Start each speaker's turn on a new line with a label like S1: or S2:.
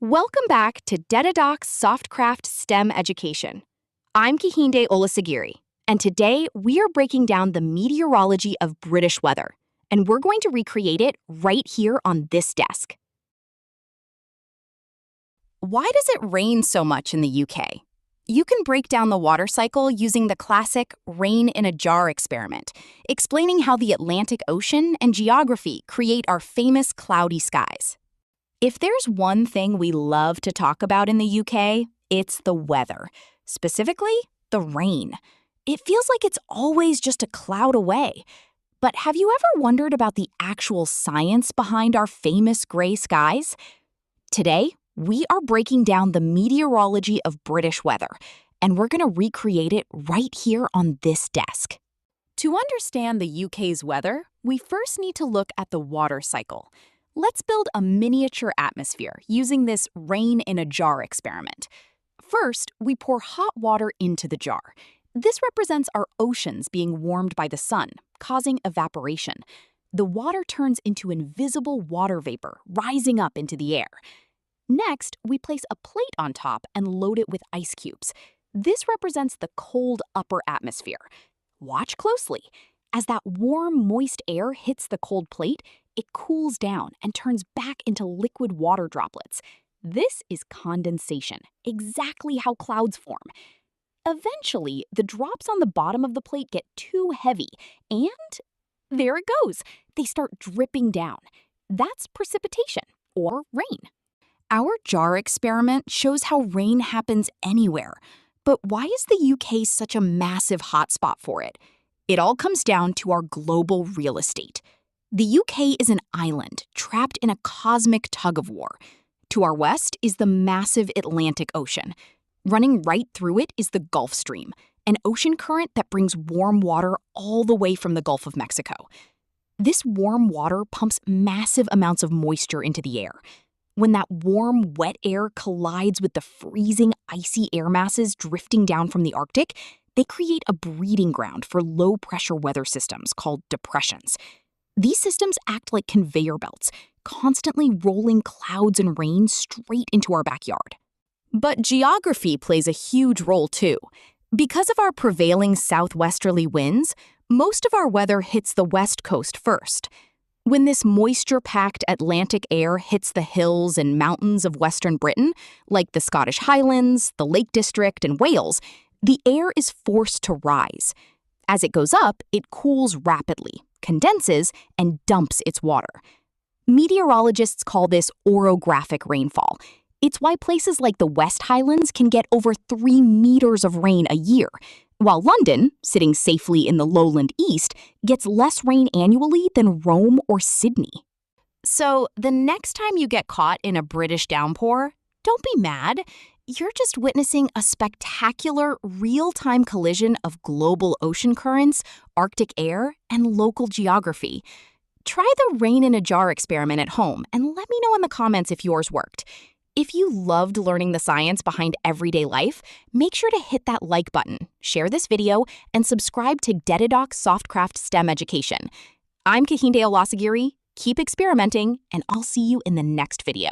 S1: Welcome back to Dedidox Softcraft STEM Education. I'm Kehinde Olasegiri, and today we are breaking down the meteorology of British weather, and we're going to recreate it right here on this desk. Why does it rain so much in the UK? You can break down the water cycle using the classic rain in a jar experiment, explaining how the Atlantic Ocean and geography create our famous cloudy skies. If there's one thing we love to talk about in the UK, it's the weather. Specifically, the rain. It feels like it's always just a cloud away. But have you ever wondered about the actual science behind our famous gray skies? Today, we are breaking down the meteorology of British weather, and we're going to recreate it right here on this desk. To understand the UK's weather, we first need to look at the water cycle. Let's build a miniature atmosphere using this rain in a jar experiment. First, we pour hot water into the jar. This represents our oceans being warmed by the sun, causing evaporation. The water turns into invisible water vapor, rising up into the air. Next, we place a plate on top and load it with ice cubes. This represents the cold upper atmosphere. Watch closely. As that warm, moist air hits the cold plate, it cools down and turns back into liquid water droplets. This is condensation, exactly how clouds form. Eventually, the drops on the bottom of the plate get too heavy, and there it goes. They start dripping down. That's precipitation, or rain. Our jar experiment shows how rain happens anywhere. But why is the UK such a massive hotspot for it? It all comes down to our global real estate. The UK is an island trapped in a cosmic tug-of-war. To our west is the massive Atlantic Ocean. Running right through it is the Gulf Stream, an ocean current that brings warm water all the way from the Gulf of Mexico. This warm water pumps massive amounts of moisture into the air. When that warm, wet air collides with the freezing, icy air masses drifting down from the Arctic, they create a breeding ground for low-pressure weather systems called depressions. These systems act like conveyor belts, constantly rolling clouds and rain straight into our backyard. But geography plays a huge role too. Because of our prevailing southwesterly winds, most of our weather hits the west coast first. When this moisture-packed Atlantic air hits the hills and mountains of western Britain, like the Scottish Highlands, the Lake District, and Wales, the air is forced to rise. As it goes up, it cools rapidly, condenses, and dumps its water. Meteorologists call this orographic rainfall. It's why places like the West Highlands can get over 3 meters of rain a year, while London, sitting safely in the lowland east, gets less rain annually than Rome or Sydney. So, the next time you get caught in a British downpour, don't be mad. You're just witnessing a spectacular, real-time collision of global ocean currents, Arctic air, and local geography. Try the rain in a jar experiment at home and let me know in the comments if yours worked. If you loved learning the science behind everyday life, make sure to hit that like button, share this video, and subscribe to Dedidox Softcraft STEM Education. I'm Kehinde Olasegiri. Keep experimenting, and I'll see you in the next video.